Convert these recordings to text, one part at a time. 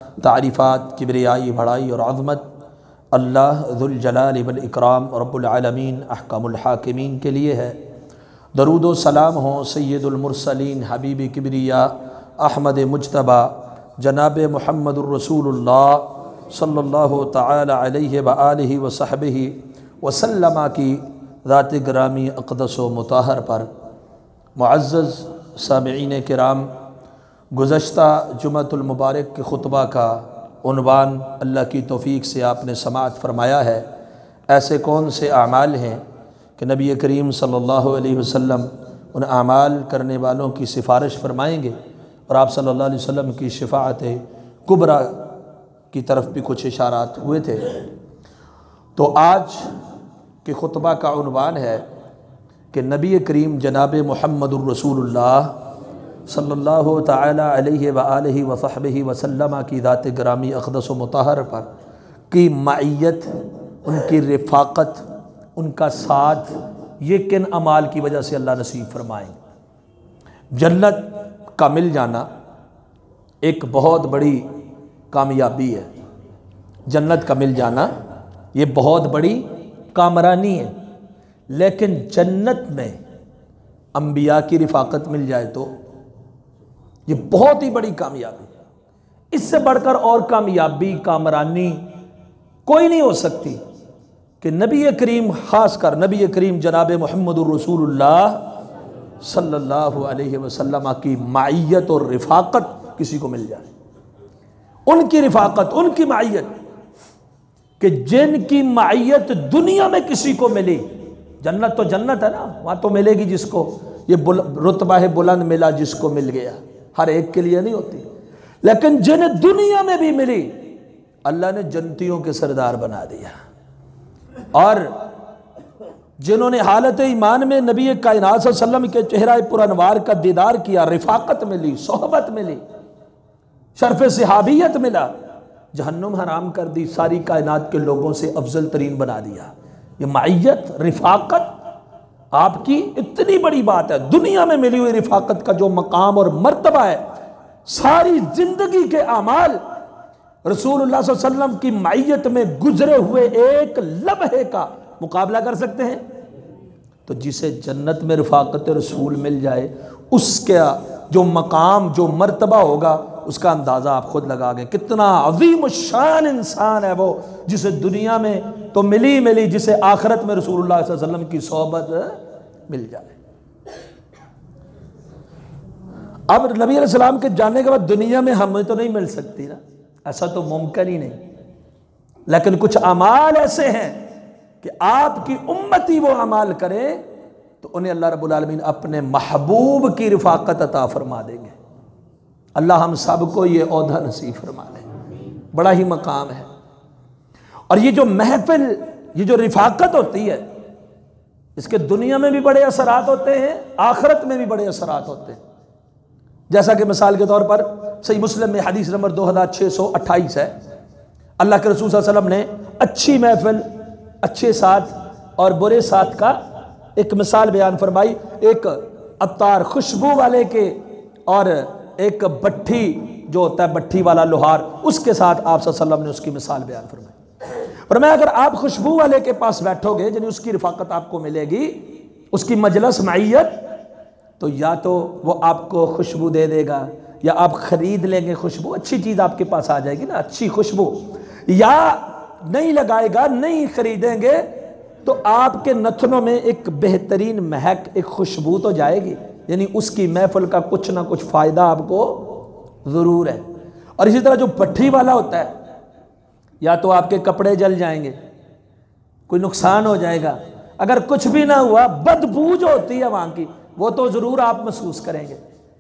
तारीफ़ात किब्रियाई बड़ाई और अज़मत अल्लाह ज़ुल जलाल वल इकराम रब्बुल आलमीन अहकामुल हाकिमीन के लिए है। दरूद व सलाम हो सय्यदुल मुरसलीन हबीब किब्रिया अहमद मुज्तबा जनाब मुहम्मदुर रसूलुल्लाह सल्लल्लाहु तआला अलैहि व आलिहि व सहबिहि वसल्लमा की ज़ात ग्रामी अक़दस व मुताहर पर। मुअज़्ज़ज़ सामिईन किराम, गुज़श्ता जुमअतुल मुबारक के खुतबा का उन्वान अल्लाह की तौफ़ीक़ से आपने समाअत फ़रमाया है, ऐसे कौन से आमाल हैं कि नबी करीम सल्लल्लाहु अलैहि वसल्लम उन आमाल करने वालों की सिफारिश फरमाएँगे और आप सल्लल्लाहु अलैहि वसल्लम की शफ़ाअत कुबरा की तरफ भी कुछ इशारात हुए थे। तो आज के खुतबा का उन्वान है कि नबी करीम जनाब मुहम्मदुर रसूलुल्लाह सल्लल्लाहु तआला अलैहि व आलिहि व सहबिहि वसल्लम की ज़ात ग्रामी अक़दस व मुताहर पर की मइयत, उनकी रिफ़ाक़त, उनका साथ, ये किन अमाल की वजह से अल्लाह नसीब फरमाएंगे। जन्नत का मिल जाना एक बहुत बड़ी कामयाबी है। जन्नत का मिल जाना ये बहुत बड़ी कामरानी है, लेकिन जन्नत में अंबिया की रिफ़ाक़त मिल जाए तो ये बहुत ही बड़ी कामयाबी है। इससे बढ़कर और कामयाबी, कामरानी कोई नहीं हो सकती कि नबी करीम, ख़ासकर नबी करीम जनाब मुहम्मदुर रसूलुल्लाह सल्लल्लाहु अलैहि वसल्लम की मइयत और रिफ़ाक़त किसी को मिल जाए। उनकी रिफ़ाक़त, उनकी मइयत कि जिनकी मइयत दुनिया में किसी को मिली। जन्नत तो जन्नत है ना, वहाँ तो मिलेगी जिसको ये रुतबा है बुलंद मिला, जिसको मिल गया, हर एक के लिए नहीं होती। लेकिन जिन्हें दुनिया में भी मिली, अल्लाह ने जन्नतियों के सरदार बना दिया। और जिन्होंने हालत ईमान में नबी कायनात सल्लल्लाहु अलैहि वसल्लम के चेहरा पुरअनवार का दीदार किया, रिफ़ाक़त मिली, सोहबत मिली, शर्फ़ सहाबियत मिला, जहन्नुम हराम कर दी, सारी कायनात के लोगों से अफजल तरीन बना दिया। ये मइयत, रिफ़ाक़त आपकी इतनी बड़ी बात है। दुनिया में मिली हुई रिफ़ाक़त का जो मकाम और मर्तबा है, सारी ज़िंदगी के आमाल रसूलुल्लाह सल्लल्लाहु अलैहि वसल्लम की मइयत में गुजरे हुए एक लम्हे का मुकाबला कर सकते हैं। तो जिसे जन्नत में रिफ़ाक़त रसूल मिल जाए, उसका जो मकाम, जो मर्तबा होगा, उसका अंदाज़ा आप खुद लगा गए। कितना अज़ीम शान इंसान है वो, जिसे दुनिया में तो मिली, जिसे आखिरत में रसूलुल्लाह सल्लल्लाहु अलैहि वसल्लम की सोहबत मिल जाए। अब नबी अलैहि सलाम के जानने के बाद दुनिया में हमें तो नहीं मिल सकती ना, ऐसा तो मुमकिन ही नहीं। लेकिन कुछ अमाल ऐसे हैं कि आपकी उम्मती वो अमाल करे तो उन्हें अल्लाह रब्बुल आलमीन अपने महबूब की रिफ़ाक़त अता फरमा देंगे। अल्लाह हम सब को ये ओहदा नसीब फरमा दे। बड़ा ही मकाम है। और ये जो महफिल, ये जो रिफ़ाक़त होती है, इसके दुनिया में भी बड़े असरात होते हैं, आखिरत में भी बड़े असरात होते हैं। जैसा कि मिसाल के तौर पर सही मुस्लिम में हदीस नंबर 2628 है, अल्लाह के रसूल सल्लल्लाहु अलैहि वसल्लम ने अच्छी महफिल, अच्छे साथ और बुरे साथ का एक मिसाल बयान फरमाई। एक अत्तार, खुशबू वाले के, और एक भट्ठी जो होता है, भट्ठी वाला लोहार, उसके साथ आप सल्लल्लाहु अलैहि वसल्लम ने उसकी मिसाल बयान फरमाई। फरमाया अगर आप खुशबू वाले के पास बैठोगे, यानी उसकी रिफ़ाक़त आपको मिलेगी, उसकी मजलस मइयत, तो या तो वो आपको खुशबू दे देगा, या आप ख़रीद लेंगे खुशबू, अच्छी चीज़ आपके पास आ जाएगी ना, अच्छी खुशबू, या नहीं लगाएगा, नहीं ख़रीदेंगे तो आपके नथनों में एक बेहतरीन महक, एक खुशबू तो जाएगी। यानी उसकी महफिल का कुछ ना कुछ फ़ायदा आपको ज़रूर है। और इसी तरह जो भट्ठी वाला होता है, या तो आपके कपड़े जल जाएंगे, कोई नुकसान हो जाएगा, अगर कुछ भी ना हुआ, बदबू जो होती है वहाँ की, वो तो ज़रूर आप महसूस करेंगे।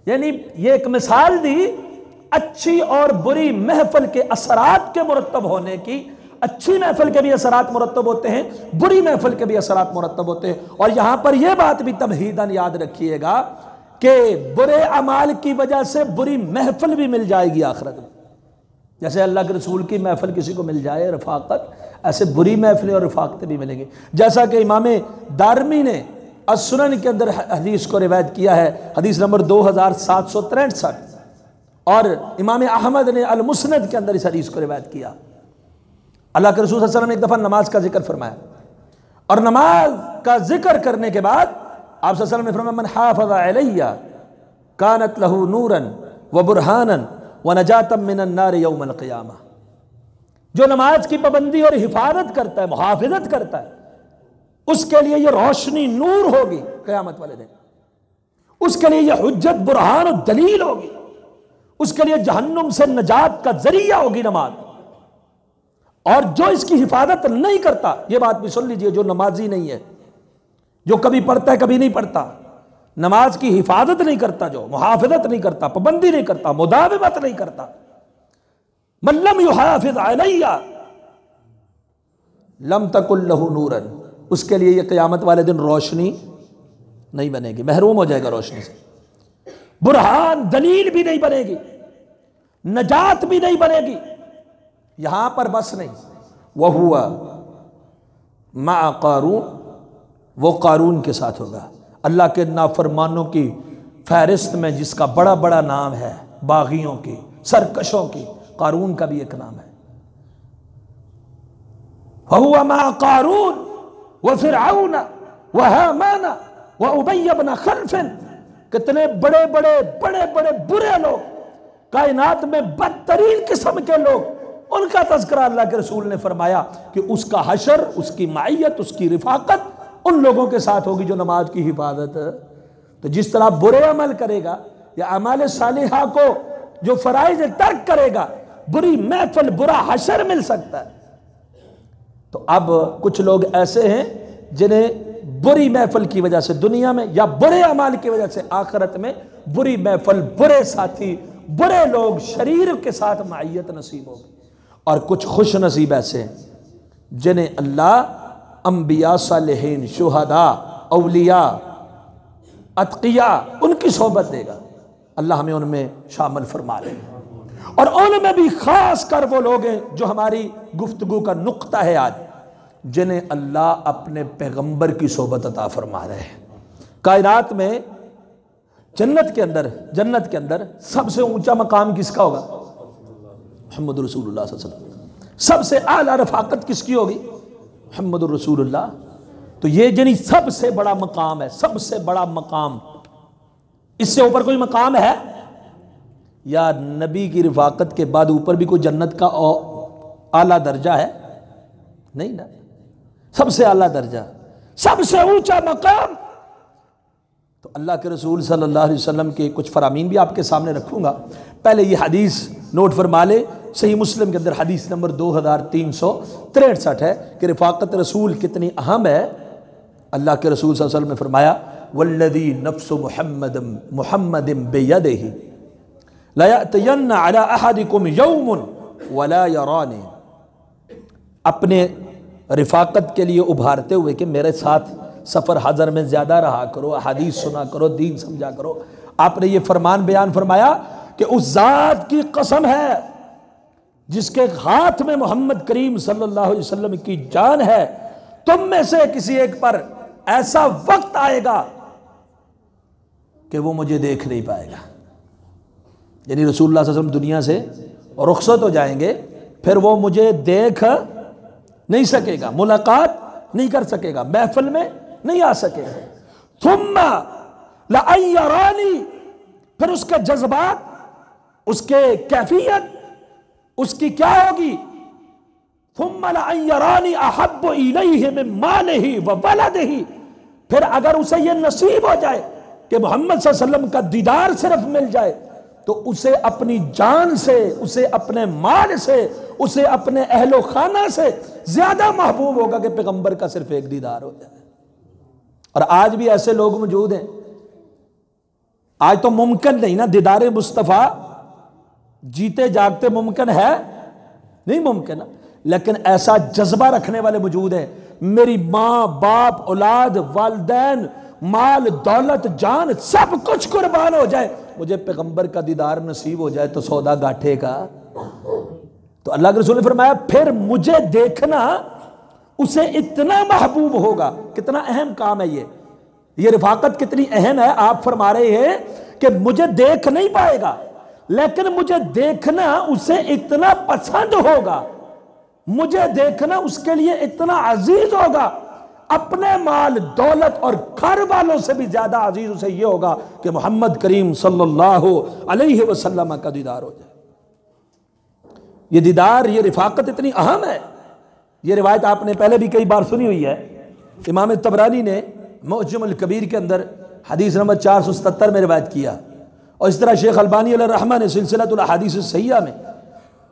यानी ये एक मिसाल दी अच्छी और बुरी महफिल के असरात के मुरत्तब होने की। अच्छी महफिल के भी असरात मुरत्तब होते हैं, बुरी महफिल के भी असरात मुरत्तब होते हैं। और यहाँ पर यह बात भी तमहीदन याद रखिएगा कि बुरे अमाल की वजह से बुरी महफिल भी मिल जाएगी आखिरत में। जैसे अल्लाह के रसूल की महफिल किसी को मिल जाए, रिफ़ाक़त, ऐसे बुरी महफिलें और रिफ़ाक़तें भी मिलेंगी। जैसा कि इमाम दारमी ने अस्सुनन के अंदर हदीस को रिवायत किया है, हदीस नंबर 2763, और इमाम अहमद ने अल मुस्नद के अंदर इस हदीस को रिवायत किया। अल्लाह के रसूल सल्लल्लाहु अलैहि वसल्लम ने एक दफ़ा नमाज का जिक्र फरमाया और नमाज का जिक्र करने के बाद आप सल्लल्लाहु अलैहि वसल्लम ने फरमाया मन हाफ़ज़ अलैया कानत लहू नूरन व बुरहानन व नजातम मिनन नार यौमल क़ियामा। जो नमाज की पाबंदी और हिफाजत करता है, मुहाफ़िज़त करता है, उसके लिए ये रोशनी नूर होगी क़यामत वाले दिन, उसके लिए ये हुज्जत बुरहान और दलील होगी, उसके लिए जहन्नुम से नजात का जरिया होगी नमाज। और जो इसकी हिफाजत नहीं करता, ये बात भी सुन लीजिए, जो नमाजी नहीं है, जो कभी पढ़ता है कभी नहीं पढ़ता, नमाज की हिफाजत नहीं करता, जो मुहाफ़िज़त नहीं करता, पाबंदी नहीं करता, मुदावमत नहीं करता, मन लम युहाफ़िज़ अलैया लम तकुल लहू नूरन, उसके लिए ये क़यामत वाले दिन रोशनी नहीं बनेगी, महरूम हो जाएगा रोशनी से। बुरहान दलील भी नहीं बनेगी, नजात भी नहीं बनेगी। यहां पर बस नहीं, वह हुआ मा कारून, वो कारून के साथ होगा। अल्लाह के नाफरमानों की फहरिस्त में जिसका बड़ा बड़ा नाम है, बागियों की, सरकशों की, कारून का भी एक नाम है। वह हुआ मा कारून व फिरऔन व हामान व उबय इब्न खल्फ, कितने बड़े बड़े बड़े बड़े बुरे लोग, कायनात में बदतरीन किस्म के लोग, उनका तज़किरा अल्लाह के रसूल ने फरमाया कि उसका हशर, उसकी मायत, उसकी रिफाकत उन लोगों के साथ होगी जो नमाज की हिफाजत। तो जिस तरह बुरे अमल करेगा या अमाल सालिहा को जो फराइज तर्क करेगा, बुरी महफिल, बुरा हशर मिल सकता है। तो अब कुछ लोग ऐसे हैं जिन्हें बुरी महफिल की वजह से दुनिया में या बुरे अमाल की वजह से आखिरत में बुरी महफिल, बुरे साथी, बुरे लोग, शरीर के साथ मायत नसीब होगी। और कुछ खुश नसीब ऐसे हैं जिन्हें अल्लाह अंबिया, सालिहीन, शुहदा, औलिया, अतकिया, उनकी सोहबत देगा। अल्लाह हमें उनमें शामिल फरमा ले। और उनमें भी खास कर वो लोग हैं जो हमारी गुफ्तगू का नुक्ता है आज, जिन्हें अल्लाह अपने पैगंबर की सोहबत अता फरमा रहे हैं। कायनात में जन्नत के अंदर सबसे ऊंचा मकाम किसका होगा? मुहम्मद रसूलुल्लाह सल्लल्लाहु अलैहि वसल्लम। सबसे आला रफाकत किसकी होगी? मुहम्मद रसूलुल्लाह। तो ये यानी सबसे बड़ा मकाम है, सबसे बड़ा मकाम। इससे ऊपर कोई मकाम है या नबी की रफाकत के बाद ऊपर भी कोई जन्नत का आला दर्जा है? नहीं ना, सबसे आला दर्जा, सबसे ऊंचा मकाम। तो अल्लाह के रसूल सल्लल्लाहु अलैहि वसल्लम के कुछ फरामीन भी आपके सामने रखूंगा। पहले ये हदीस नोट फरमा ले, सही मुस्लिम के अंदर हदीस नंबर 2363 है कि रफाकत रसूल कितनी अहम है। अल्लाह के रसूल सल्लल्लाहु अलैहि वसल्लम ने फरमाया वल्लज़ी नफ्सु मुहम्मदिन बियदिही ला यअतियन्ना अला अहदिकुम यौमुन वला यरानी। अपने रिफाकत के लिए उभारते हुए कि मेरे साथ सफ़र हज़र में ज़्यादा रहा करो, हदीस सुना करो, दीन समझा करो। आपने ये फरमान बयान फरमाया कि उस ज़ात की कसम है जिसके हाथ में मोहम्मद करीम सल्लल्लाहु अलैहि वसल्लम की जान है, तुम में से किसी एक पर ऐसा वक्त आएगा कि वो मुझे देख नहीं पाएगा। यानी रसूलुल्लाह सल्लल्लाहु अलैहि वसल्लम दुनिया से रुखसत हो जाएंगे, फिर वो मुझे देख नहीं सकेगा, मुलाकात नहीं कर सकेगा, महफिल में नहीं आ सकेगा। थुम्मा लअयरानी, फिर उसके जज्बात, उसके कैफियत, उसकी क्या होगी? थुम्मा लअयरानी अहब्बु इलैहि मिन मालिही व वलदिही। फिर अगर उसे ये नसीब हो जाए कि मोहम्मद सल्लल्लाहु अलैहि वसल्लम का दीदार सिर्फ मिल जाए, तो उसे अपनी जान से, उसे अपने माल से, उसे अपने अहलो खाना से ज्यादा महबूब होगा कि पैगंबर का सिर्फ एक दीदार हो जाए। और आज भी ऐसे लोग मौजूद हैं। आज तो मुमकिन नहीं ना, दीदार मुस्तफ़ा जीते जागते मुमकिन है नहीं, मुमकिन, लेकिन ऐसा जज्बा रखने वाले मौजूद हैं। मेरी माँ, बाप, औलाद, वालिदैन, माल, दौलत, जान, सब कुछ कुर्बान हो जाए, मुझे पैगंबर का दीदार नसीब हो जाए तो सौदा गाठे का। तो अल्लाह के रसूल ने फरमाया फिर मुझे देखना उसे इतना महबूब होगा। कितना अहम काम है ये रिफाकत कितनी अहम है। आप फरमा रहे हैं कि मुझे देख नहीं पाएगा, लेकिन मुझे देखना उसे इतना पसंद होगा, मुझे देखना उसके लिए इतना अजीज होगा, अपने माल दौलत और घर वालों से भी ज्यादा अजीज उसे यह होगा कि मोहम्मद करीम सल्लल्लाहु अलैहि वसल्लम का दीदार हो जाए। ये दीदार, ये रिफाकत इतनी अहम है। ये रिवायत आपने पहले भी कई बार सुनी हुई है। इमाम तबरानी ने मुअज्जमुल कबीर के अंदर हदीस नंबर 477 में रिवायत किया, और इस तरह शेख अलबानी अलैहिर्रहमा ने सिलसिलतुल अहादीस सहीहा में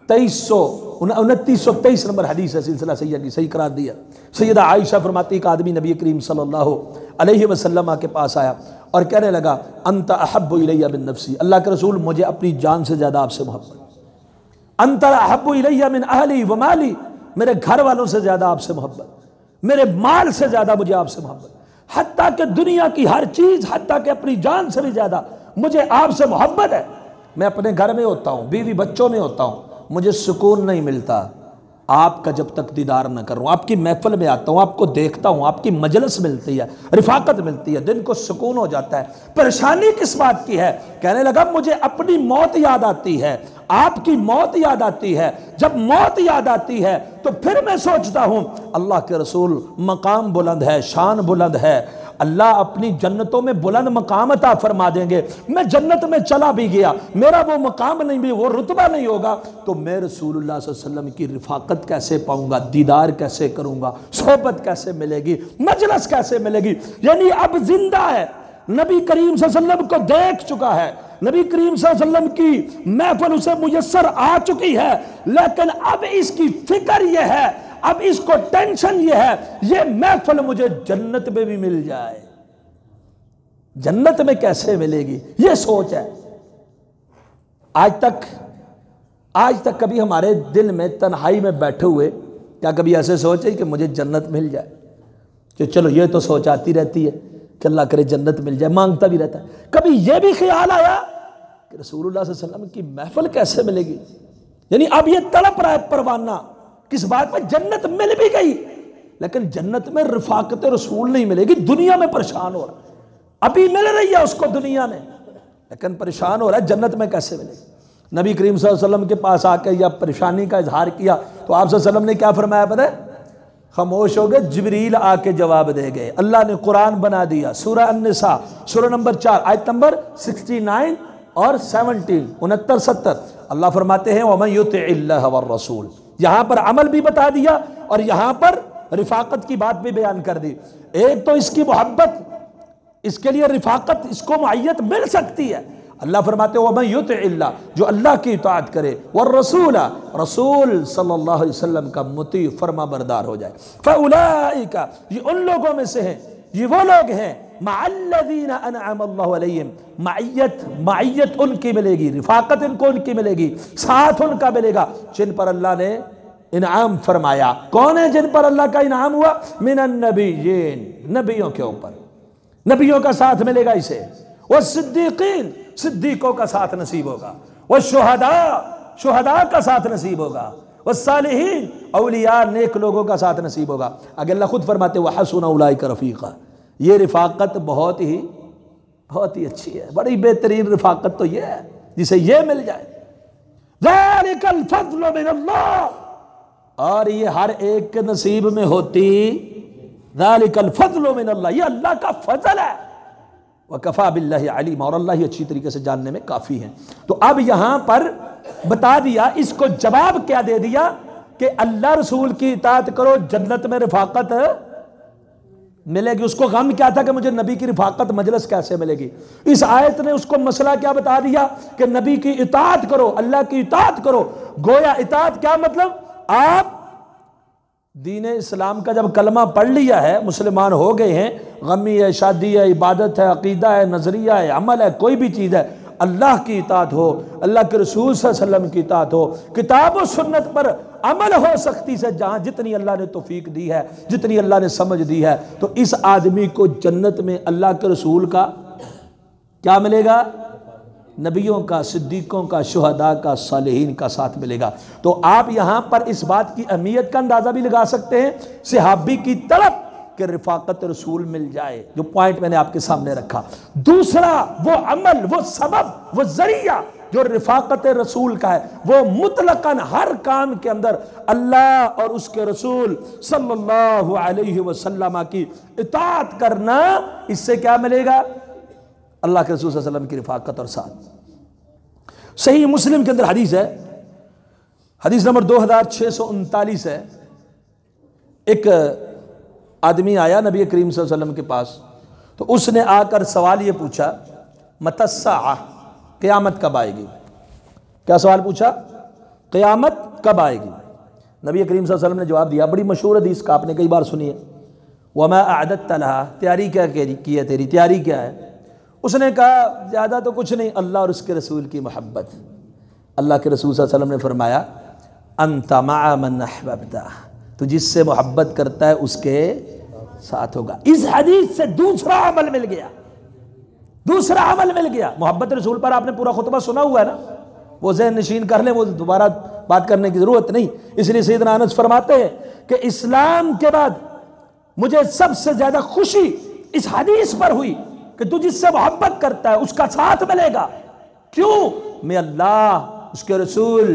2923 नंबर हदीस है सिलसिला सहीहा की, सही करार दिया। सैयदा आयशा फरमाती एक आदमी नबी करीम सल्लल्लाहु अलैहि वसल्लम के पास आया और कहने लगा, अंत अहब्बु इलैया मिन नफ्सी, अल्लाह के रसूल मुझे अपनी जान से ज्यादा आपसे मोहब्बत। अंत अहब्बु इलैया मिन अहली व माली, मेरे घर वालों से ज्यादा आपसे मोहब्बत, मेरे माल से ज्यादा मुझे आपसे मोहब्बत, हत्ता कि दुनिया की हर चीज, हत्ता कि अपनी जान से भी ज्यादा मुझे आपसे मोहब्बत है। मैं अपने घर में होता हूं, बीवी बच्चों में होता हूं, मुझे सुकून नहीं मिलता आपका जब तक दीदार न करूं। आपकी महफिल में आता हूं, आपको देखता हूं, आपकी मजलिस मिलती है, रिफाकत मिलती है, दिन को सुकून हो जाता है। परेशानी किस बात की है? कहने लगा मुझे अपनी मौत याद आती है, आपकी मौत याद आती है। जब मौत याद आती है तो फिर मैं सोचता हूं अल्लाह के रसूल मकाम बुलंद है, शान बुलंद है, अल्लाह अपनी जन्नतों में बुलंद मकाम अता फरमा देंगे। मैं जन्नत में चला भी गया, मेरा वो मकाम नहीं भी, वो रुतबा नहीं होगा, तो मैं रसूलुल्लाह सल्लल्लाहु अलैहि वसल्लम की रिफाकत कैसे पाऊंगा, दीदार कैसे करूंगा, सोहबत कैसे मिलेगी, मजलिस कैसे मिलेगी। यानी अब जिंदा है, नबी करीम सल्लल्लाहु अलैहि वसल्लम को देख चुका है, नबी करीम सल्लल्लाहु अलैहि वसल्लम की महफिल उसे मुयस्सर आ चुकी है, लेकिन अब इसकी फिक्र यह है, अब इसको टेंशन ये है, ये महफिल मुझे जन्नत में भी मिल जाए। जन्नत में कैसे मिलेगी, ये सोच है। आज तक कभी हमारे दिल में तन्हाई में बैठे हुए क्या कभी ऐसे सोचे कि मुझे जन्नत मिल जाए? कि चलो ये तो सोच आती रहती है कि अल्लाह करे जन्नत मिल जाए, मांगता भी रहता है। कभी ये भी ख्याल आया कि रसूलुल्लाह सल्लल्लाहु अलैहि वसल्लम की महफिल कैसे मिलेगी? यानी अब ये तड़प रहा है परवाना किस बात पर? जन्नत मिल भी गई लेकिन जन्नत में रिफाकत रसूल नहीं मिलेगी, दुनिया में परेशान हो रहा है। अभी मिल रही है उसको दुनिया में, लेकिन परेशान हो रहा है जन्नत में कैसे मिलेगी। नबी करीम सल्लल्लाहु अलैहि वसल्लम के पास आकर या परेशानी का इजहार किया तो आप सल्लल्लाहु अलैहि वसल्लम ने क्या फरमाया पता है? खामोश हो गए, जिब्रील आके जवाब दे गए। अल्लाह ने कुरान बना दिया, सूरह अन-निसा सूरह नंबर 4 आयत नंबर 69 और 17 69-70 अल्लाह फरमाते हैं वमन युतिइल्लाह वर रसूल। यहां पर अमल भी बता दिया और यहां पर रिफाकत की बात भी बयान कर दी। एक तो इसकी मोहब्बत, इसके लिए रिफाकत, इसको मुअय्यत मिल सकती है। अल्लाह फरमाते हैं वमन युतिइल्लाह, जो अल्लाह की इताअत करे, वर रसूल, रसूल सल्लल्लाहु अलैहि वसल्लम का मुती फरमा बरदार हो जाए, फउलाइका, ये उन लोगों में से हैं, ये वो लोग हैं मअल्लज़ीना अनअमल्लाहु अलैहिम, मअय्यत उनकी मिलेगी, रिफाकत इनको उनकी मिलेगी, साथ उनका मिलेगा जिन पर अल्लाह ने इनाम फरमाया। कौन है जिन पर अल्लाह का इनाम हुआ? मिनन नबिय्यीन, नबियों के ऊपर, नबियों का साथ मिलेगा इसे। वह सिद्दीकीन, सिद्दीकों का साथ नसीब होगा। वह शुहदा, शुहदा का साथ नसीब होगा। वह सालिहीन, औलिया नेक लोगों का साथ नसीब होगा। अगर अल्लाह खुद फरमाते वह हसुन उलाइका रफीका, ये रिफाकत बहुत ही अच्छी है, बड़ी बेहतरीन रिफाकत तो ये है जिसे ये मिल जाए। ज़ालिकल फज़्लु मिनल्लाह, और ये हर एक के नसीब में होती। ज़ालिकल फज़्लु मिनल्लाह, ये अल्लाह का फजल है। वकफ़ा बिल्लाहि अलीमा, और अल्लाह ही अच्छी तरीके से जानने में काफ़ी है। तो अब यहां पर बता दिया, इसको जवाब क्या दे दिया कि अल्लाह रसूल की इताअत करो, जन्नत में रिफाकत मिलेगी। उसको गम क्या था कि मुझे नबी की रिफाकत मजलिस कैसे मिलेगी। इस आयत ने उसको मसला क्या बता दिया कि नबी की इताअत करो, अल्लाह की इताअत करो। गोया इताअत क्या मतलब? आप दीन इस्लाम का जब कलमा पढ़ लिया है, मुसलमान हो गए हैं, गमी है, शादी है, इबादत है, अकीदा है, नजरिया है, अमल है, कोई भी चीज़ है, अल्लाह की इताअत हो, अल्लाह के रसूल सल्लल्लाहु अलैहि वसल्लम की इताअत हो, किताब और सुन्नत पर अमल हो सख्ती से, जहां जितनी अल्लाह ने तौफीक दी है, जितनी अल्लाह ने समझ दी है, तो इस आदमी को जन्नत में अल्लाह के रसूल का क्या मिलेगा? नबियों का, सिद्दीकों का, शुहदा का, सालिहीन का साथ मिलेगा। तो आप यहां पर इस बात की अहमियत का अंदाजा भी लगा सकते हैं, सहाबी की तड़प कि रिफाकत रसूल मिल जाए, जो पॉइंट मैंने आपके सामने रखा। दूसरा वो अमल, वो सबब, वो जरिया जो रिफाकत रसूल का है वो मुतलकन हर काम के अंदर अल्लाह और उसके रसूल सल्लल्लाहु अलैहि वसल्लम की इताअत करना, इससे क्या मिलेगा? अल्लाह के रसूल सल्लल्लाहु अलैहि वसल्लम की रिफाकत और साथ। सही मुस्लिम के अंदर हदीस है, हदीस नंबर 2639 है। एक आदमी आया नबी करीम सल्लल्लाहु अलैहि वसल्लम के पास, तो उसने आकर सवाल ये पूछा, मतस्सा, क़यामत कब आएगी? क्या सवाल पूछा? क़यामत कब आएगी? नबी करीम सल्लल्लाहु अलैहि वसल्लम ने जवाब दिया, बड़ी मशहूर हदीस का, आपने कई बार सुनी है, वमा अअदत लहा, तैयारी क्या की है तेरी, तैयारी क्या है? उसने कहा ज़्यादा तो कुछ नहीं, अल्लाह और उसके रसूल की मोहब्बत। अल्लाह के रसूल सल्लल्लाहु अलैहि वसल्लम ने फरमाया, अंत मअ मन अहबब्ता, तो जिससे मोहब्बत करता है उसके साथ होगा। इस हदीस से दूसरा अमल मिल गया, दूसरा अमल मिल गया। मोहब्बत रसूल पर आपने पूरा खुतबा सुना हुआ है ना, वो ज़हन नशीन कर ले, वो दोबारा बात करने की जरूरत नहीं। इसलिए सैयदना अनस फरमाते हैं कि इस्लाम के बाद मुझे सबसे ज्यादा खुशी इस हदीस पर हुई कि तू जिससे मोहब्बत करता है उसका साथ मिलेगा। क्यों? मैं अल्लाह, उसके रसूल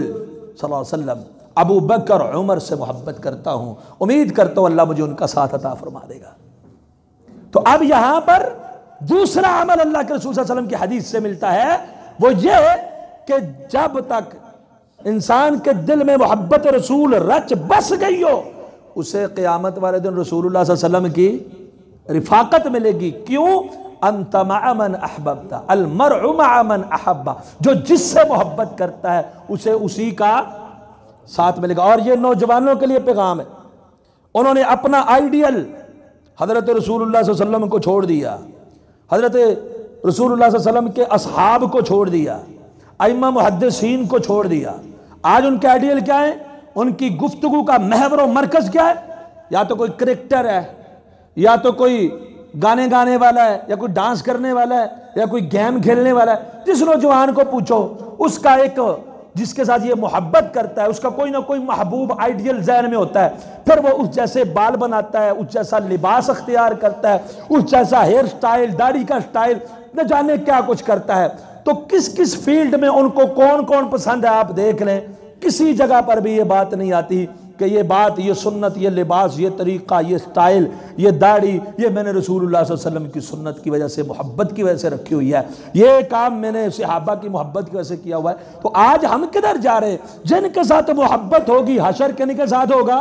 सल्लल्लाहु अलैहि वसल्लम, अबू बकर, उमर से मोहब्बत करता हूं, उम्मीद करता हूं अल्लाह मुझे उनका साथ अता फरमा देगा। तो अब यहां पर दूसरा अमल अल्लाह के रसूल सल्लल्लाहु अलैहि वसल्लम की हदीस से मिलता है, वो ये कि जब तक इंसान के दिल में मोहब्बत रसूल रच बस गई हो, उसे क़यामत वाले दिन रसूलुल्लाह सल्लल्लाहु अलैहि वसल्लम की रिफाकत मिलेगी। क्यों? अंत मअ मन अहबब्ता, अल मरउ मअ मन अहब्बा, जो जिससे मोहब्बत करता है उसे उसी का साथ मिलेगा। और ये नौजवानों के लिए पैगाम है, उन्होंने अपना आइडियल हजरत रसूलुल्लाह सल्लल्लाहु अलैहि वसल्लम को छोड़ दिया, हजरत रसूलुल्लाह सल्लल्लाहु अलैहि वसल्लम के असहाब को छोड़ दिया, अइम्मा मुहद्दिसीन को छोड़ दिया। आज उनके आइडियल क्या है? उनकी गुफ्तगू का महवर और मरकज क्या है? या तो कोई क्रिकेटर है, या तो कोई गाने गाने वाला है, या कोई डांस करने वाला है, या कोई गेम खेलने वाला है। जिस नौजवान को पूछो, उसका एक, जिसके साथ ये मोहब्बत करता है, उसका कोई ना कोई महबूब आइडियल ज़हन में होता है। फिर वो उस जैसे बाल बनाता है, उस जैसा लिबास अख्तियार करता है, उस जैसा हेयर स्टाइल, दाढ़ी का स्टाइल, न जाने क्या कुछ करता है। तो किस किस फील्ड में उनको कौन कौन पसंद है आप देख लें। किसी जगह पर भी ये बात नहीं आती कि ये बात, ये सुन्नत, ये लिबास, ये तरीक़ा, ये स्टाइल, ये दाढ़ी, ये मैंने रसूलुल्लाह सल्लल्लाहु अलैहि वसल्लम की सुन्नत की वजह से, मोहब्बत की वजह से रखी हुई है, ये काम मैंने सहाबा की मोहब्बत की वजह से किया हुआ है। तो आज हम किधर जा रहे हैं? जिनके साथ मोहब्बत होगी, हशर किनके साथ होगा?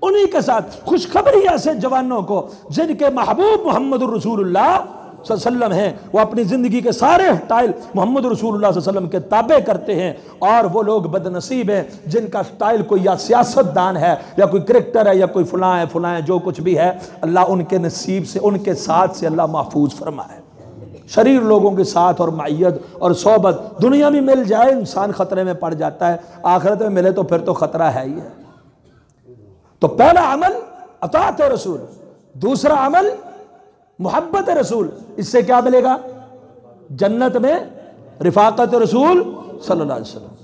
उन्हीं के साथ। खुशखबरी ऐसे जवानों को जिनके महबूब मोहम्मद रसूलुल्लाह सल्लल्लाहु अलैहि वसल्लम हैं, वो अपनी जिंदगी के सारे स्टाइल मोहम्मद रसूलुल्लाह सल्लल्लाहु अलैहि वसल्लम के ताबे करते हैं। और वो लोग बदनसीब हैं जिनका स्टाइल कोई या सियासतदान है, या कोई क्रिकेटर है, या कोई फलां है, जो कुछ भी है, अल्लाह उनके नसीब से, उनके साथ से अल्लाह महफूज फरमाए। शरीर लोगों के साथ और मायत और सोबत दुनिया में मिल जाए, इंसान खतरे में पड़ जाता है, आखिरत में मिले तो फिर तो खतरा है ही है। तो पहला अमल अताअत रसूल, दूसरा अमल मोहब्बत रसूल। इससे क्या मिलेगा? जन्नत में रिफाकत रसूल सल्लल्लाहु अलैहि वसल्लम।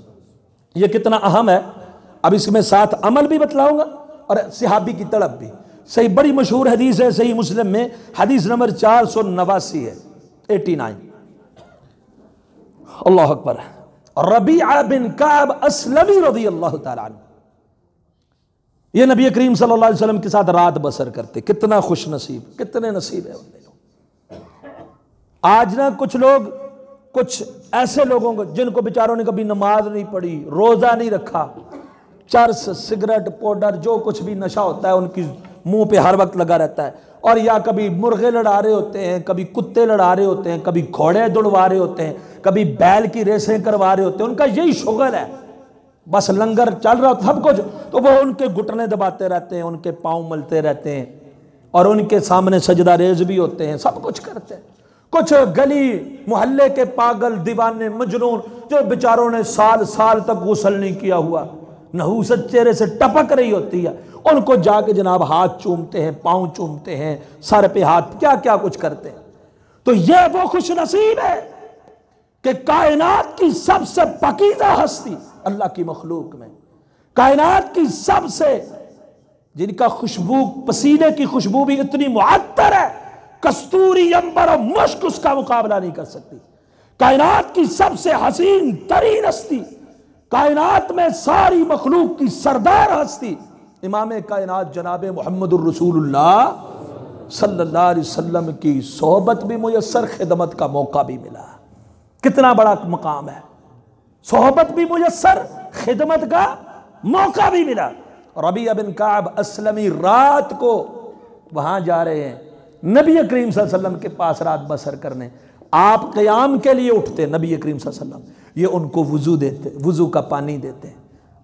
ये कितना अहम है, अब इसमें 7 अमल भी बतलाऊंगा और सहाबी की तड़प भी। सही, बड़ी मशहूर हदीस है, सही मुस्लिम में हदीस नंबर 489 है, 89। अल्लाह अकबर। रबीआ बिन काब अस्लमी रज़ियल्लाहु ताला अन्हु, ये नबी करीम सल्लल्लाहु अलैहि वसल्लम के साथ रात बसर करते। कितना खुश नसीब, कितने नसीब है वाले लोग। आज ना कुछ लोग, कुछ ऐसे लोगों को जिनको बेचारों ने कभी नमाज नहीं पढ़ी, रोजा नहीं रखा, चरस, सिगरेट, पाउडर, जो कुछ भी नशा होता है उनकी मुंह पे हर वक्त लगा रहता है। और या कभी मुर्गे लड़ा रहे होते हैं, कभी कुत्ते लड़ा रहे होते हैं, कभी घोड़े दौड़वा रहे होते हैं, कभी बैल की रेसें करवा रहे होते हैं। उनका यही शुगल है, बस लंगर चल रहा सब कुछ, तो वो उनके घुटने दबाते रहते हैं, उनके पाँव मलते रहते हैं, और उनके सामने सजदा रेज भी होते हैं, सब कुछ करते हैं। कुछ गली मोहल्ले के पागल, दीवाने, मजनून, जो बेचारों ने साल साल तक गुस्ल नहीं किया हुआ, नहूसत चेहरे से टपक रही होती है, उनको जाके जनाब हाथ चूमते हैं, पाँव चूमते हैं, सर पे हाथ, क्या क्या कुछ करते हैं। तो यह वो खुश नसीब है कि कायनात की सबसे पकीज़ा हस्ती अल्लाह की मखलूक में, कायनात की सबसे, जिनका खुशबू, पसीने की खुशबू भी इतनी मुअत्तर है, कस्तूरी, अंबर और मुश्क उसका मुकाबला नहीं कर सकती। कायनात की सबसे हसीन तरीन हस्ती, कायनात में सारी मखलूक की सरदार हस्ती इमाम कायनात जनाब मुहम्मदुर रसूलुल्लाह सल्लल्लाहु अलैहि वसल्लम की सोहबत भी मुयस्सर, खिदमत का मौका भी मिला। कितना बड़ा मकाम है, सोहबत भी मुयस्सर, खिदमत का मौका भी मिला। रबीआ बिन काब अस्लमी रात को वहां जा रहे हैं नबी करीम सल्लल्लाहु अलैहि वसल्लम के पास रात बसर करने। आप क़याम के लिए उठते, नबी करीम सल्लल्लाहु अलैहि वसल्लम ये उनको वुजू देते, वुजू का पानी देते।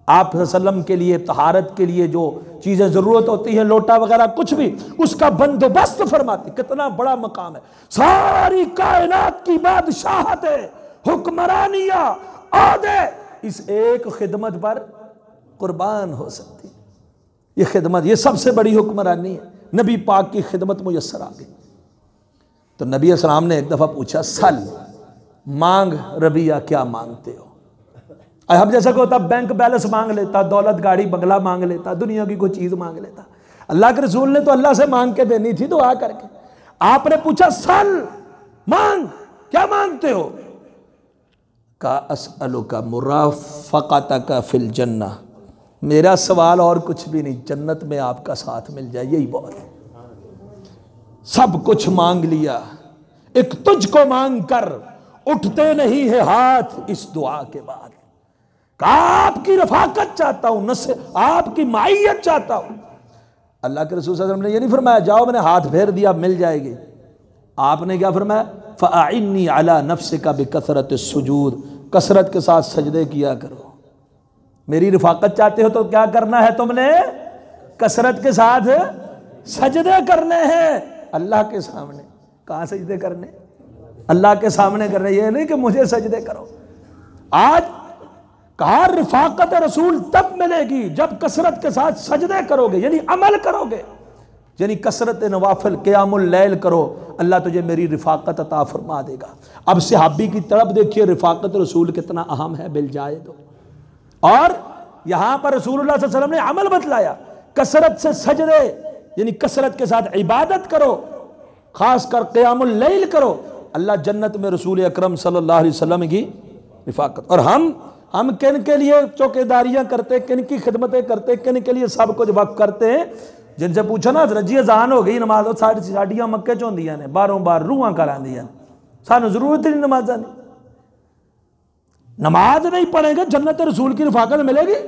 आप वसल्लम के लिए तहारत के लिए जो चीज़ें ज़रूरत होती हैं, लोटा वगैरह कुछ भी, उसका बंदोबस्त फरमाते। कितना बड़ा मकाम है, सारी कायनात की बादशाहत है, हुक्मरानिया आदे इस एक खिदमत पर कुर्बान हो सकती है। ये खिदमत, ये सबसे बड़ी हुक्मरानी है। नबी पाक की खिदमत मुयस्सर आ गई। तो नबी अस्सलाम ने एक दफ़ा पूछा, सल मांग रबिया, क्या मांगते हो? अब जैसा कि होता बैंक बैलेंस मांग लेता, दौलत गाड़ी बंगला मांग लेता, दुनिया की कोई चीज़ मांग लेता। अल्लाह के रसूल ने तो अल्लाह से मांग के देनी थी दुआ करके। आपने पूछा सल मांग, क्या मांगते हो? का असअलुका मुराफ़क़तका फिल जन्नह, मेरा सवाल और कुछ भी नहीं, जन्नत में आपका साथ मिल जाए, यही बहुत है। सब कुछ मांग लिया, एक तुझको मांग कर उठते नहीं है हाथ इस दुआ के बाद। आपकी रफाकत चाहता हूं, न से आपकी माइयत चाहता हूं। अल्लाह के रसूल सल्लल्लाहु अलैहि वसल्लम ने ये नहीं फरमाया जाओ मैंने हाथ फेर दिया मिल जाएगी। आपने क्या फरमाया? फ़अइन्नी अला नफ्सिका बिकसरत सुजूद, कसरत के साथ सजदे किया करो। मेरी रफाकत चाहते हो तो क्या करना है तुमने? कसरत के साथ सजदे करने हैं अल्लाह के सामने। कहाँ सजदे करने? अल्लाह के सामने करने, ये नहीं कि मुझे सजदे करो। आज कहा रफाकत रसूल तब मिलेगी जब कसरत के साथ सजदे करोगे, यानी अमल करोगे, यानी कसरत नवाफिल क़यामुल लैल करो, अल्लाह तुझे मेरी रफाकत अता फरमा देगा। अब सहाबी की तरफ देखिए, रफाकत रसूल कितना अहम है, बिल जाए दो। और यहां पर रसूलुल्लाह सल्लल्लाहु अलैहि वसल्लम ने अमल बतलाया, कसरत से सजदे यानी कसरत के साथ इबादत करो, खासकर क़यामुल लैल करो, अल्लाह जन्नत में रसूल अकरम सल्लल्लाहु अलैहि वसल्लम की रफाकत। और हम किन के लिए चौकीदारियां करते, किन की खिदमतें करते, किन के लिए सब कुछ वक्त करते हैं। जिनसे पूछो ना रजी अजान हो गई नमाज साड़ियाँ मक्के च होंदियां ने, बारों बार रूहां करांदियां, सानू जरूरत ही नहीं नमाजा नहीं। नमाज नहीं पढ़ेंगे जन्नत रसूल की रफाकत मिलेगी।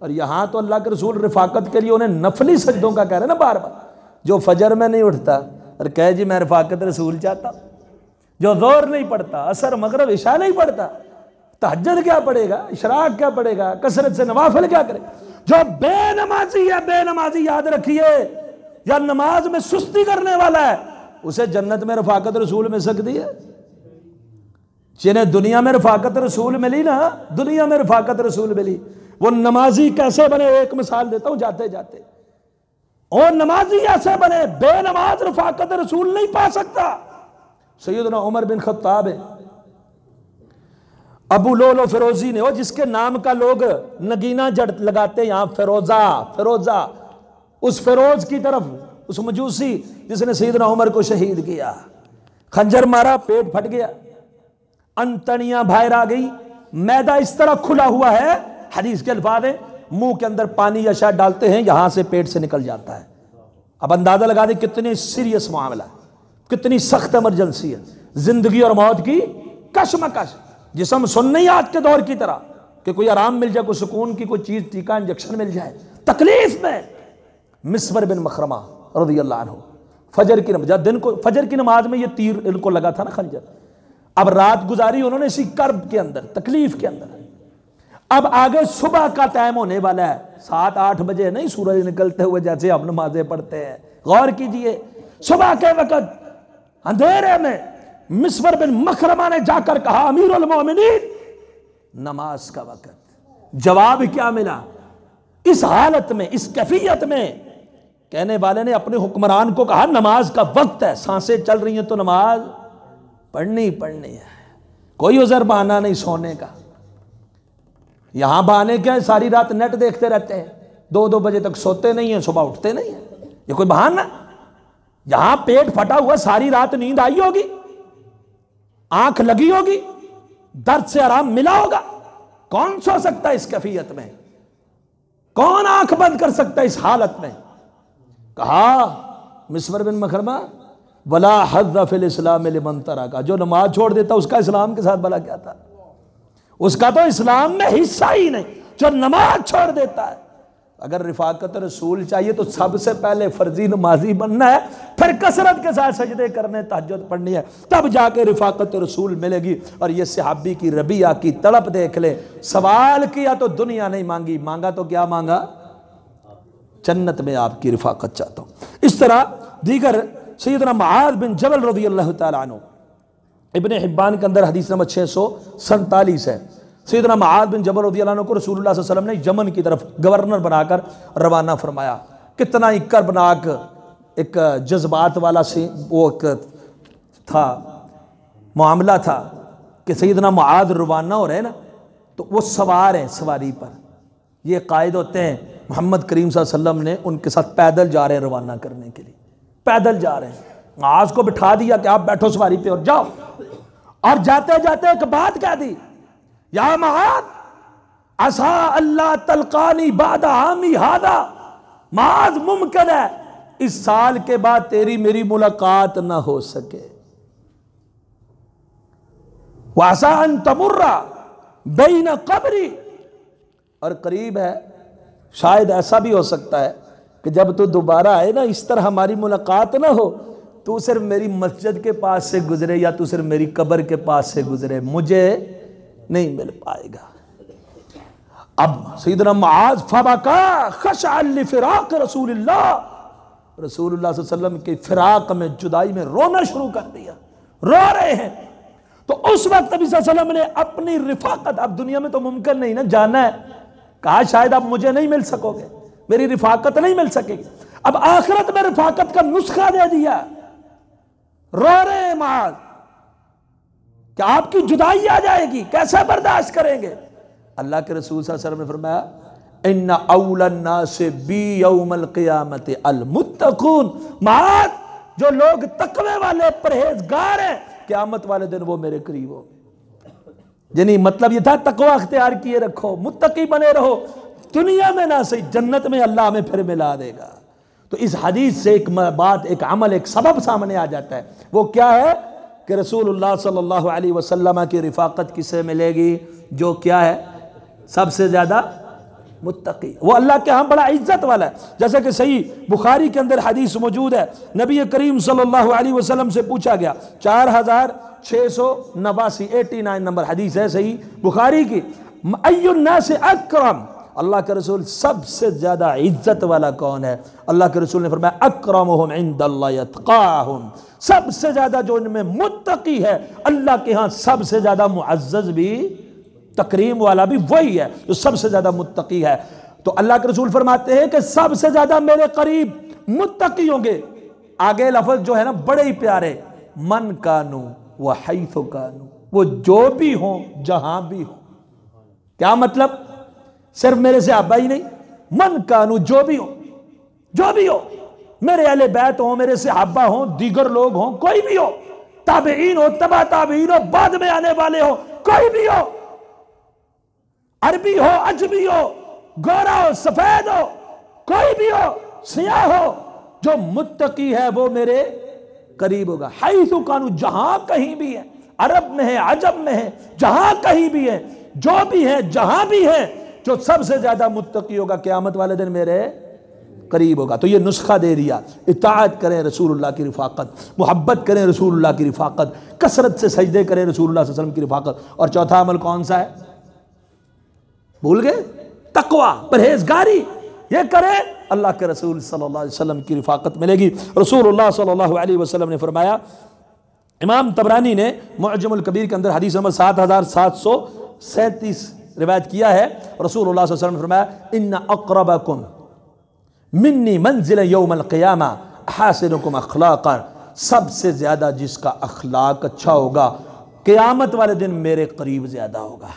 और यहां तो अल्लाह के रसूल रफाकत के लिए उन्हें नफली सजदों का कह रहे ना बार बार। जो फजर में नहीं उठता और कहे जी मैं रफाकत रसूल चाहता, जो ज़ोहर नहीं पढ़ता, असर मगरिब इशा नहीं पढ़ता, तहज्जुद क्या पढ़ेगा, इशराक क्या पढ़ेगा, कसरत से नवाफिल क्या करे। जो बेनमाजी है, बेनमाजी याद रखिए, या नमाज में सुस्ती करने वाला है, उसे जन्नत में रफाकत रसूल मिल सकती है। जिन्हें दुनिया में रफाकत रसूल मिली ना, दुनिया में रफाकत रसूल मिली, वो नमाजी कैसे बने, एक मिसाल देता हूं जाते जाते। और नमाजी ऐसे बने, बेनमाज रफाकत रसूल नहीं पा सकता। सैयदना उमर बिन खत्ताब है, अबू लोलो फिरोजी ने, वो जिसके नाम का लोग नगीना जड़ लगाते यहां, फिरोजा फिरोजा, उस फिरोज की तरफ, उस मजूसी जिसने सैयदना उमर को शहीद किया, खंजर मारा, पेट फट गया, अंतड़ियां बाहर आ गई, मैदा इस तरह खुला हुआ है, हदीस के अल्फाज है, मुंह के अंदर पानी या शायद डालते हैं, यहां से पेट से निकल जाता है। अब अंदाजा लगा दे कितनी सीरियस मामला, कितनी सख्त इमरजेंसी है, जिंदगी और मौत की कशमकश। जिसम सुन नहीं आज के दौर की तरह कि कोई आराम मिल जाए, कोई सुकून की कोई चीज, टीका इंजेक्शन मिल जाए, तकलीफ में। मिस्वर बिन मखरमा रज़ियल्लाहु अन्हु फजर की नमाज, दिन को फजर की नमाज में ये तीर इनको लगा था ना, खंजर। अब रात गुजारी उन्होंने इसी कर्ब के अंदर, तकलीफ के अंदर। अब आगे सुबह का टाइम होने वाला है, 7-8 बजे नहीं, सूरज निकलते हुए जैसे हम नमाजें पढ़ते हैं। गौर कीजिए, सुबह के वक्त अंधेरे में मिस्वर बिन मखरमा ने जाकर कहा, अमीरुल मोमिनीन, नमाज का वक्त। जवाब क्या मिला? इस हालत में, इस कैफियत में कहने वाले ने अपने हुक्मरान को कहा, नमाज का वक्त है, सांसें चल रही हैं तो नमाज पढ़नी पढ़नी है। कोई उज़र बहाना नहीं सोने का। यहां बहाने क्या है, सारी रात नेट देखते रहते हैं, 2-2 बजे तक सोते नहीं है, सुबह उठते नहीं है, ये कोई बहाना? यहां पेट फटा हुआ, सारी रात नींद आई होगी, आंख लगी होगी, दर्द से आराम मिला होगा। कौन सो सकता है इस कैफियत में? कौन आंख बंद कर सकता है इस हालत में? कहा मिस्वर बिन मखरमा, वला हज़्ज़ फिल इस्लाम लिमन तरका, जो नमाज छोड़ देता उसका इस्लाम के साथ भला क्या था? उसका तो इस्लाम में हिस्सा ही नहीं, जो नमाज छोड़ देता है। अगर रिफाकत रसूल चाहिए तो सबसे पहले फर्जी नमाजी बनना है, फिर कसरत के साथ सजदे करने, तहज्जुद पढ़नी है, तब जाके रिफाकत रसूल मिलेगी। और ये सहाबी की रबिया की तड़प देख ले। सवाल किया तो दुनिया नहीं मांगी, मांगा तो क्या मांगा? जन्नत में आपकी रिफाकत चाहता हूं। इस तरह दीगर सैयदना मुआज़ बिन जबल रज़ियल्लाहु तआला अन्हु, इब्ने हिब्बान के अंदर हदीस नंबर 647 है। सैयदना मुआज़ बिन जबल रज़ियल्लाहु अन्हु को रसूलुल्लाह सल्लल्लाहु अलैहि वसल्लम ने यमन की तरफ गवर्नर बनाकर रवाना फरमाया। कितना ही कर्बनाक एक जज्बात वाला से वो था, मामला था कि सैयदना मुआज़ रवाना हो रहे हैं ना, तो वो सवार हैं सवारी पर। ये कायद होते हैं, मोहम्मद करीम सल्लल्लाहु अलैहि वसल्लम ने उनके साथ पैदल जा रहे हैं रवाना करने के लिए, पैदल जा रहे हैं। मुआज़ को बिठा दिया कि आप बैठो सवारी पे और जाओ। और जाते जाते एक बात कह दी, या मुआज़ असा अल्लाह तलकानी बाद आमी हादा, मुआज़ मुमकिन है इस साल के बाद तेरी मेरी मुलाकात ना हो सके। वासा अन तमुर्रा बैन कब्री, और करीब है शायद ऐसा भी हो सकता है कि जब तू दोबारा आए ना, इस तरह हमारी मुलाकात ना हो, तू सिर्फ मेरी मस्जिद के पास से गुजरे या तू सिर्फ मेरी कब्र के पास से गुजरे, मुझे नहीं मिल पाएगा। अब सैयदना मुआज़ फबका खशअन लिफिराक रसूलिल्लाह, रसूलुल्लाह सल्लल्लाहु अलैहि वसल्लम के फिराक में, जुदाई में रोना शुरू कर दिया, रो रहे हैं। तो उस वक्त नबी सल्लल्लाहु अलैहि वसल्लम ने अपनी रिफाकत, अब दुनिया में तो मुमकिन नहीं ना जाना है, कहा शायद अब मुझे नहीं मिल सकोगे, मेरी रिफाकत नहीं मिल सकेगी। अब आखिरत में रिफाकत का नुस्खा दे दिया, रो रहे हैं मुआज़ कि आपकी जुदाई आ जाएगी, कैसे बर्दाश्त करेंगे? अल्लाह के रसूल सल्लल्लाहु अलैहि वसल्लम ने फरमाया, इन्ना औलन नास बी यौमल क़ियामति अल मुत्तक़ून, मुआज़ जो लोग तकवे वाले परहेजगार हैं, क़यामत वाले दिन वो मेरे करीब हो। यानी मतलब ये था तकवा अख्तियार किए रखो, मुत्तकी बने रहो, दुनिया में ना सही जन्नत में अल्लाह हमें फिर मिला देगा। तो इस हदीस से एक बात, एक अमल, एक सबब सामने आ जाता है। वो क्या है कि रसूलुल्लाह सल्लल्लाहु अलैहि वसल्लम की रिफाकत किसे मिलेगी? जो क्या है? सबसे ज्यादा मुत्तकी, वो अल्लाह के यहाँ बड़ा इज्जत वाला है। जैसे कि सही बुखारी के अंदर हदीस मौजूद है, नबी करीम सल्लल्लाहु अलैहि वसल्लम से पूछा गया, 4689 89 नंबर हदीस है सही बुखारी की, अय्युन्नास अकरम, अल्लाह के रसूल सबसे ज्यादा इज्जत वाला कौन है? अल्लाह के रसूल ने फरमाया, अकरमुहुम इंदल्लाहि अत्काहुम, सबसे ज्यादा जो इनमें मुत्तकी है अल्लाह के यहाँ सबसे ज्यादा मुअज्जज भी, तकरीम वाला भी वही है जो सबसे ज्यादा मुत्तकी है। तो अल्लाह के रसूल फरमाते हैं कि सबसे ज्यादा मेरे करीब मुत्तकी होंगे। आगे लफ्ज जो है ना बड़े ही प्यारे, मन कानू व हैथु कानू, वो जो भी हो जहां भी हो। क्या मतलब? सिर्फ मेरे से आबा ही नहीं, मन कानू जो भी हो, जो भी हो, मेरे अहले बैत हो, मेरे से आबा हो, दीगर लोग हो, कोई भी हो, ताबईन हो, तबा ताबईन हो, बाद में आने वाले हो, कोई भी हो, अरबी हो, अजमी हो, गोरा हो, सफेद हो, कोई भी हो, सियाह हो, जो मुत्तकी है वो मेरे करीब होगा। हैथु कानू, जहां कहीं भी है, अरब में है, अजम में है, जहां कहीं भी है, जो भी है, जहां भी है, जो सबसे ज्यादा मुत्तकी होगा क़यामत वाले दिन मेरे करीब होगा। तो ये नुस्खा दे दिया, इताअत करें रसूलुल्लाह की रिफाकत, मोहब्बत करें रसूलुल्लाह की रिफाकत, कसरत से सजदे करें रसूलुल्लाह सल्लल्लाहु अलैहि वसल्लम की रिफाकत। और चौथा अमल कौन सा है? भूल गए? तकवा, परहेजगारी, ये करें, अल्लाह के रसूल सल्लल्लाहु अलैहि वसल्लम की रिफाकत मिलेगी। रसूलुल्लाह सल्लल्लाहु अलैहि वसल्लम ने फरमाया, इमाम तबरानी ने मुअज्जमुल कबीर के अंदर हदीस नंबर 7737 रिवायत किया है, रसूलुल्लाह सल्लल्लाहु अलैहि वसल्लम ने फरमाया, इन्ना अक़रबकुम मिन्नी मंजिल यौमल क़ियामा अहसिनुकुम अख़लाक़न, सबसे ज्यादा जिसका अखलाक अच्छा होगा क़यामत वाले दिन मेरे करीब ज्यादा होगा।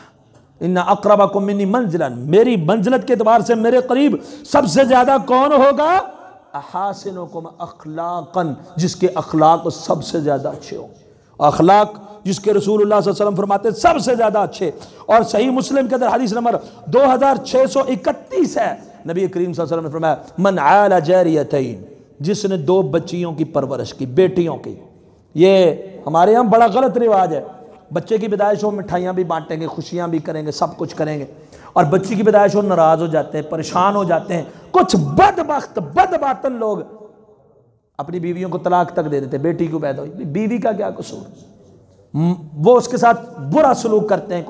इन्ना अक़रबकुम मिन्नी मंजिलन, मेरी मंजिलत के एतबार से मेरे करीब सबसे ज्यादा कौन होगा? अहसिनुकुम अख़लाक़न, जिसके अखलाक सबसे ज्यादा अच्छे हो। अखलाक जिसके रसूलुल्लाह सल्लल्लाहु अलैहि वसल्लम फरमाते सबसे ज्यादा अच्छे। और सही मुस्लिम के अंदर हदीस नंबर 2631 है, नबी करीम सल्लल्लाहु अलैहि वसल्लम ने फरमाया मन आला जारियतैन, जिसने 2 बच्चियों की परवरिश की, बेटियों की। ये हमारे यहाँ बड़ा गलत रिवाज है, बच्चे की पैदाइश हो मिठाइयाँ भी बांटेंगे, खुशियाँ भी करेंगे, सब कुछ करेंगे, और बच्ची की पैदाइश हो नाराज हो जाते हैं, परेशान हो जाते हैं। कुछ बदबख्त बदबातन लोग अपनी बीवियों को तलाक तक दे देते, बेटी को पैदा हुई, बीवी का क्या कसूर, वो उसके साथ बुरा सलूक करते हैं,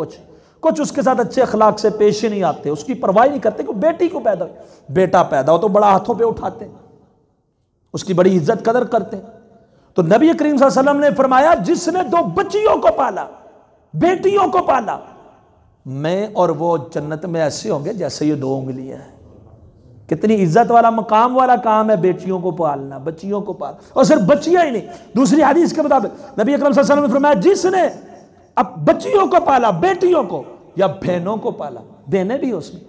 कुछ उसके साथ अच्छे अखलाक से पेश ही नहीं आते, उसकी परवाह नहीं करते कि बेटी को पैदा हुई। बेटा पैदा हो तो बड़ा हाथों पे उठाते हैं, उसकी बड़ी इज्जत कदर करते हैं। तो नबी करीम सल्लल्लाहु अलैहि वसल्लम ने फरमाया जिसने 2 बच्चियों को पाला, बेटियों को पाला, मैं और वो जन्नत में ऐसे होंगे जैसे ये 2 उंगलियां हैं। कितनी इज्जत वाला मकाम वाला काम है बेटियों को पालना, बच्चियों को पालना, और सिर्फ बच्चियां ही नहीं। दूसरी हदीस के मुताबिक नबी अकरम सल्लल्लाहु अलैहि वसल्लम ने फरमाया जिसने अब बच्चियों को पाला, बेटियों को या बहनों को पाला, बहनें भी उसमें,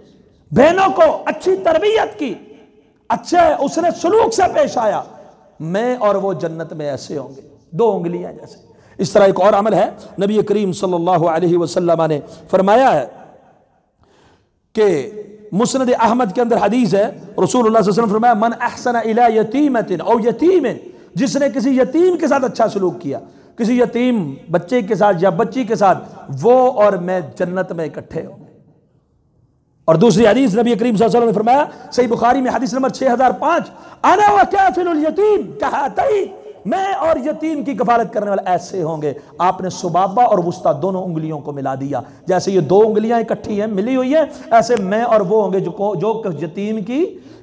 बहनों को अच्छी तरबियत की, अच्छे उसने सलूक से पेश आया, मैं और वो जन्नत में ऐसे होंगे 2 उंगलियां जैसे। इस तरह एक और अमल है, नबी करीम सल्लल्लाहु अलैहि वसल्लम ने फरमाया है कि मुस्नद अहमद के अंदर हदीस है, रसूलुल्लाह सल्लल्लाहु अलैहि वसल्लम फरमाया मन अहसन इला यतीमतिन औ यतीमिन, जिसने किसी यतीम के साथ अच्छा सलूक किया, किसी यतीम बच्चे के साथ या बच्ची के साथ, वो और मैं जन्नत में इकट्ठे होंगे। और दूसरी हदीस नबी करीम सल्लल्लाहु अलैहि वसल्लम ने फरमाया सही बुखारी में हदीस नंबर 6005, अना व काफिलुल यतीम कहातई, मैं और यतीम की कफालत करने वाले ऐसे होंगे। आपने सुबाबा और वुस्ता दोनों उंगलियों को मिला दिया, जैसे ये 2 उंगलियां इकट्ठी हैं, मिली हुई हैं, ऐसे मैं और वो होंगे जो यतीम की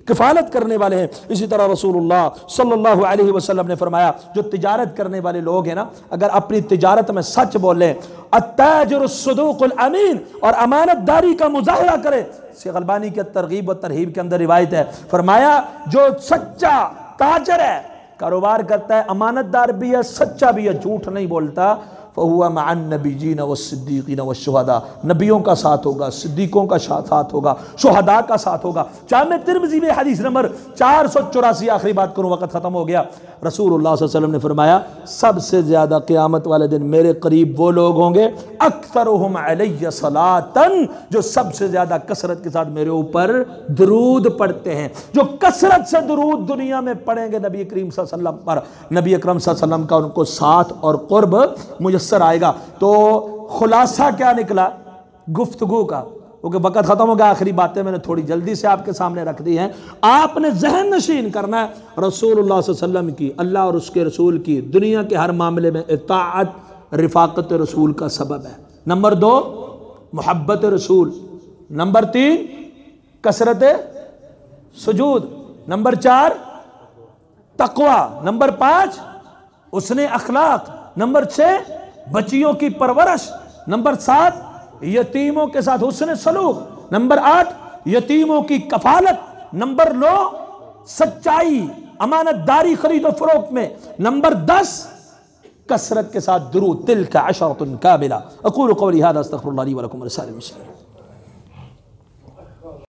किफालत करने वाले हैं। इसी तरह रसूलुल्लाह सल्लल्लाहु अलैहि वसल्लम ने फरमाया जो तिजारत करने वाले लोग हैं ना, अगर अपनी तिजारत में सच बोले, अत्ताजिरुस्सुदूकुल अमीन, और अमानतदारी का मुजाहिरा करे। शेख अलबानी के तरगीब व तरहीब के अंदर रिवायत है, फरमाया जो सच्चा ताजर है, कारोबार करता है, अमानतदार भी है, सच्चा भी है, झूठ नहीं बोलता, फ़हुवा मअन नबिय्यीन वस्सिद्दीक़ीन वश्शुहदा, नबियों का साथ होगा, सिद्दीकों का साथ होगा, शुहदा का साथ होगा। जामे तिर्मिज़ी में हदीस नंबर 484, आखिरी बात करूँ वक़्त ख़त्म हो गया, रसूलुल्लाह सल्लल्लाहु अलैहि वसल्लम ने फरमाया सबसे ज़्यादा क़यामत वाले दिन मेरे करीब वो लोग होंगे अक्सरुहुम अलैया सलातन, जो सबसे ज़्यादा कसरत के साथ मेरे ऊपर दुरूद पढ़ते हैं। जो कसरत से दुरूद दुनिया में पढ़ेंगे नबी करीम सल्लल्लाहु अलैहि वसल्लम पर, नबी अकरम सल्लल्लाहु अलैहि वसल्लम का उनको साथ और क़ुर्ब मुयस्सर आएगा। तो खुलासा क्या निकला गुफ्तगू का, क्योंकि वक़्त ख़त्म हो गया, आखिरी बातें मैंने थोड़ी जल्दी से आपके सामने रख दी हैं। आपने जहन नशीन करना है रसूलुल्लाह सल्लल्लाहु अलैहि वसल्लम की, अल्लाह और उसके रसूल की दुनिया के हर मामले में इताअत रिफ़ाक़त रसूल का सबब है। नंबर 2 मोहब्बत रसूल, नंबर 3 कसरत सुजूद, नंबर 4 तक़वा, नंबर 5 उसने अखलाक, नंबर 6 बच्चियों की परवरिश, नंबर 7 यतीमों के साथ हुस्न सलूक, नंबर 8 यतीमों की कफालत, नंबर 9 सच्चाई अमानतदारी खरीदो फरोख्त में, नंबर 10 कसरत के साथ दुरूद। तिल्का अशरतुन कामिला। अक़ूलु क़ौली हाज़ा अस्तग़फ़िरुल्लाह ली व लकुम व लिसाइरिल मुस्लिमीन।